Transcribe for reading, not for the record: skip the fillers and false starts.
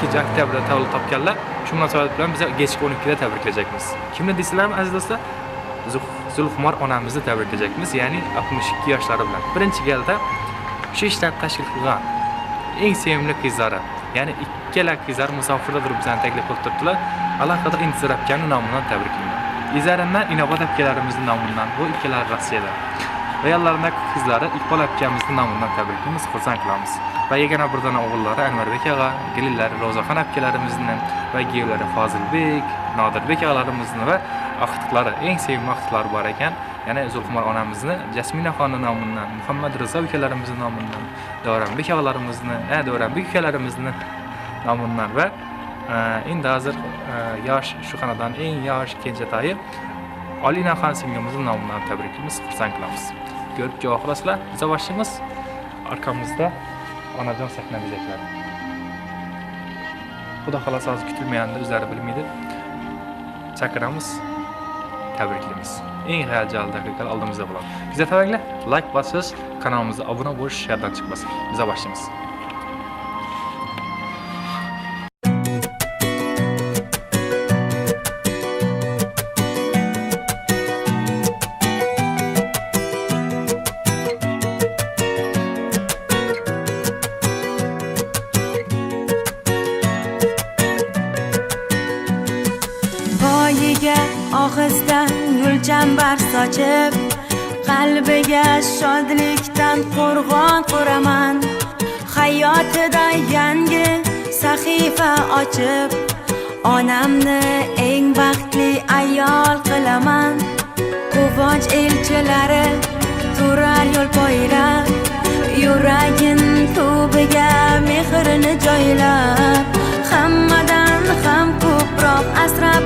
2 oktyabrda tavallud topganlar. Shu munosabat bilan biz kechki 12 da tabriklayapmiz. Kimni deysizlarmi aziz do'stlar? Zulxumor onamizni tabriklayapmiz, ya'ni 62 yoshlari bilan. Birinchi galda shu ishlarni tashkil qilgan eng sevimli qizlari, ya'ni ikkala qizlar musofirda turib bizani taklif qilib turibdilar. Alohida intizor akani nomidan tabriklayman. Izarimdan Inobat akalarimizning nomidan, bu ikkalari Rossiyada. Va yanlarındagi qizlari Iqbol akamizning nomidan tabriklaymiz, xursand qilamiz. Va yagona birdan o'g'illari Anvarbek aka, gelinlari Ro'zaxon akalarimizning va geylari Fozilbek, Nodirbek akalarimizni va axtiqlari, eng sevimli axtiqlari bor ekan. Ya'ni Zulxumor onamizni Jasmina xonim nomidan, Muhammad Rizo akalarimizning nomidan, Davronbek akalarimizni, Davronbek akalarimizning nomidan va endi hozir yosh shu xonadon eng yosh kenjatoyi Olinaxon singlimizning nomidan tabriklaymiz, xursand qilamiz. Ko'rib javob olasizlar. Biz boshimiz orqamizda onajon sahna bezaklari. Xudo xolasa hozir kutilmaganda o'zlari bilmaydi. Chaqiramiz, tabriklaymiz. Eng hayajonli daqiqalar oldimizda bo'ladi. Bizga tavaklar, like bosish, kanalimizga obuna bo'lish shartdan chiqmasin. Biz boshlaymiz. Og'izdan gulchambar sochib, qalbiga shodlikdan qo'rg'on quraman. Hayotida yangi sahifa ochib, onamni eng baxtli ayol qilaman. Quvonch elchilari turar yo'l poylab, yuragin tubiga mehrini joylab, hammadan ham ko'proq asrab